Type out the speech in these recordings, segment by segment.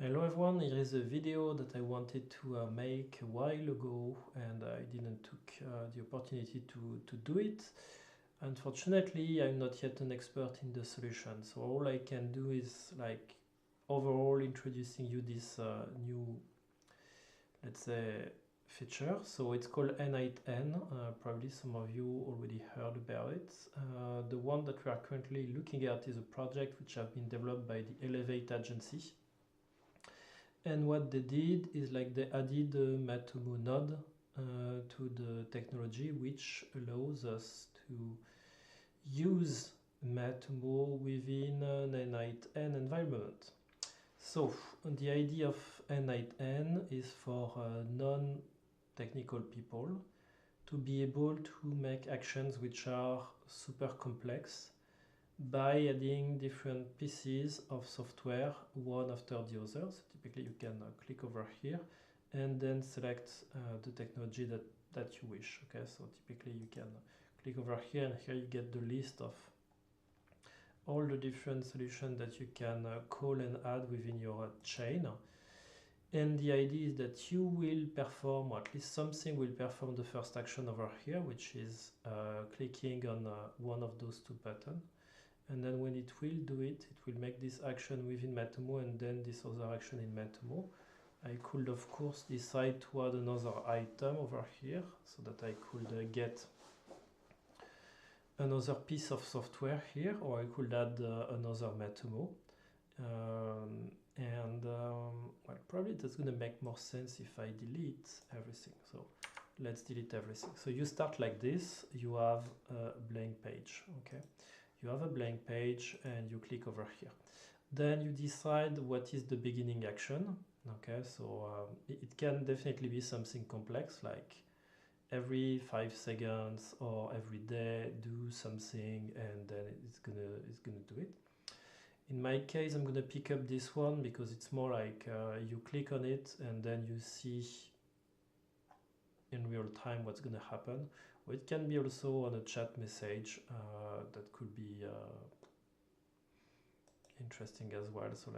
Hello everyone, here is a video that I wanted to make a while ago and I didn't took the opportunity to do it. Unfortunately, I'm not yet an expert in the solution, so all I can do is like overall introducing you this new, let's say, feature. So it's called n8n, probably some of you already heard about it. The one that we are currently looking at is a project which has been developed by the Elevate agency. And what they did is like they added a Matomo node to the technology, which allows us to use Matomo within an n8n environment. So the idea of n8n is for non-technical people to be able to make actions which are super complex by adding different pieces of software one after the other. So typically you can click over here and then select the technology that you wish. Okay, so typically you can click over here and here you get the list of all the different solutions that you can call and add within your chain. And the idea is that you will perform, or at least something will perform the first action over here, which is clicking on one of those two buttons. And then when it will do it, it will make this action within Matomo and then this other action in Matomo. I could of course decide to add another item over here so that I could get another piece of software here, or I could add another Matomo. Well, probably that's going to make more sense if I delete everything. So let's delete everything. So you start like this, you have a blank page, okay? You have a blank page and you click over here. Then you decide what is the beginning action. Okay, so it can definitely be something complex, like every 5 seconds or every day do something and then it's gonna do it. In my case, I'm gonna pick up this one because it's more like you click on it and then you see in real time what's gonna happen. Or it can be also on a chat message that could be interesting as well. So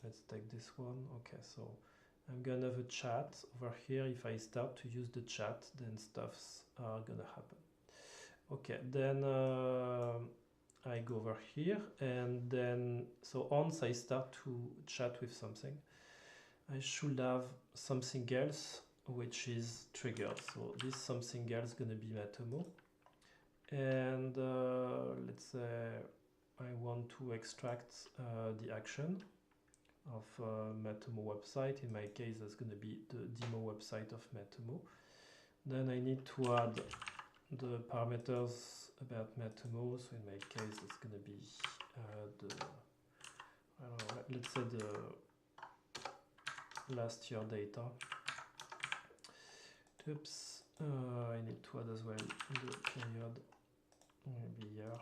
let's take this one. Okay, so I'm gonna have a chat over here. If I start to use the chat, then stuffs are gonna happen. Okay, then I go over here and then so once I start to chat with something, I should have something else which is triggered. So this something else is going to be Matomo. And let's say I want to extract the action of Matomo website. In my case, that's going to be the demo website of Matomo. Then I need to add the parameters about Matomo. So in my case, it's going to be let's say the last year data. Oops, I need to add as well the period, maybe year.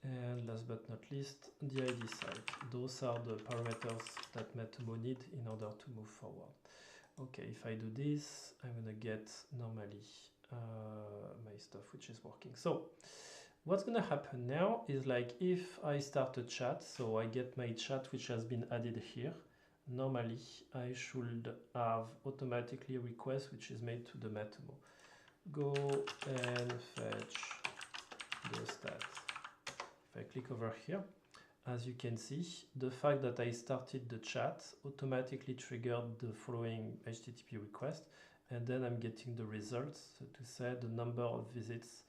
And last but not least, the ID site. Those are the parameters that Matomo need in order to move forward. Okay, if I do this, I'm gonna get normally my stuff which is working. So what's gonna happen now is like if I start a chat, so I get my chat which has been added here. Normally I should have automatically a request which is made to the Matomo. Go and fetch the stats. If I click over here, as you can see, the fact that I started the chat automatically triggered the following HTTP request, and then I'm getting the results, so to say the number of visits,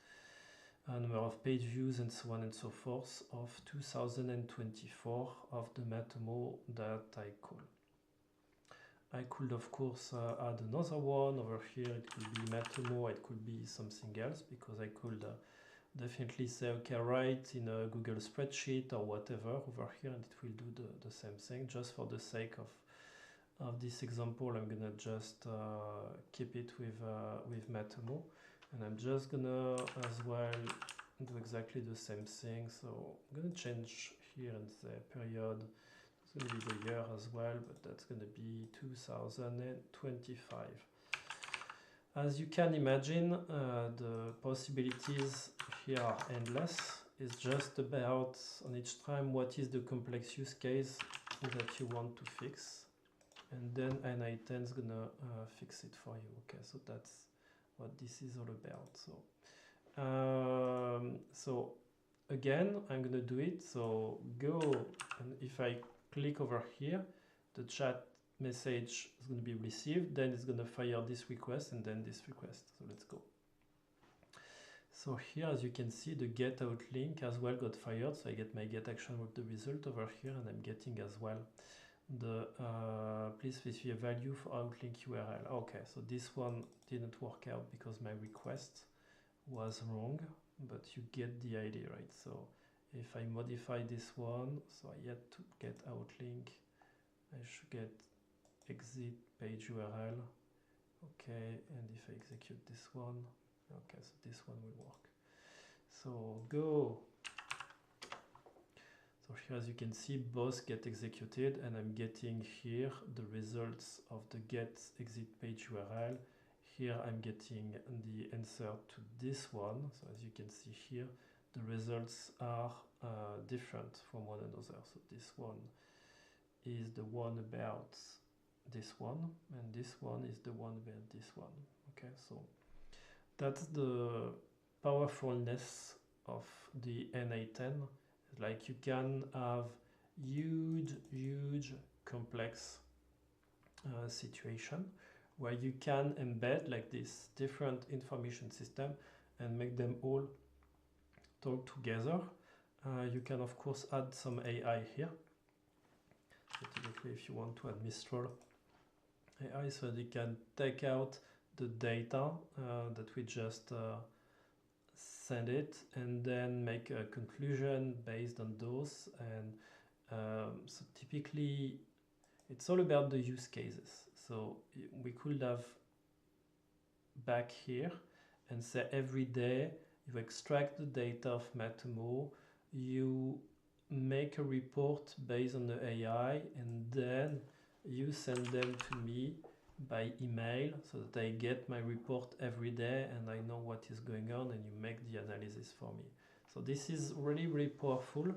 number of page views and so on and so forth of 2024 of the Matomo that I call. I could of course add another one over here. It could be Matomo, it could be something else, because I could definitely say, okay, write in a Google spreadsheet or whatever over here, and it will do the same thing. Just for the sake of this example, I'm gonna just keep it with Matomo, and I'm just gonna as well do exactly the same thing. So I'm gonna change here and say period. It's gonna be the year as well, but that's gonna be 2025. As you can imagine, the possibilities here are endless. is just about on each time what is the complex use case that you want to fix, and then n8n is gonna fix it for you. Okay, so that's what this is all about. So again, I'm gonna do it. So go, and if I click over here, the chat message is going to be received, then it's going to fire this request and then this request. So let's go. So here, as you can see, the get out link as well got fired. So I get my get action with the result over here, and I'm getting as well the please specify a value for outlink URL. Okay, so this one didn't work out because my request was wrong, but you get the idea, right? So if I modify this one, so I had to get outlink, I should get exit page URL. Okay, and if I execute this one, okay, so this one will work. So go. So here, as you can see, both get executed, and I'm getting here the results of the get exit page URL. Here I'm getting the answer to this one. So as you can see here, the results are different from one another. So this one is the one about this one, and this one is the one about this one. Okay, so that's the powerfulness of the n8n. Like, you can have huge complex situation where you can embed like this different information system and make them all talk together. You can of course add some AI here. So typically, if you want to add Mistral AI, so they can take out the data that we just send it, and then make a conclusion based on those. And so typically, it's all about the use cases. So we could have back here and say every day you extract the data of Matomo, you make a report based on the AI, and then you send them to me by email so that I get my report every day and I know what is going on, and you make the analysis for me. So this is really powerful.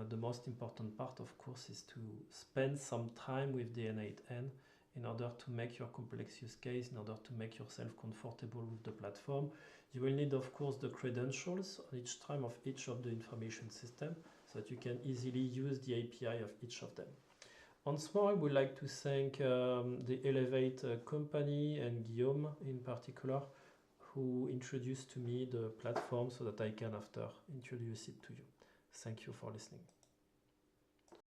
The most important part, of course, is to spend some time with the n8n in order to make your complex use case, in order to make yourself comfortable with the platform. You will need, of course, the credentials on each time of each of the information system so that you can easily use the API of each of them. Once more, I would like to thank the Elevate company and Guillaume in particular, who introduced to me the platform so that I can after introduce it to you. Thank you for listening.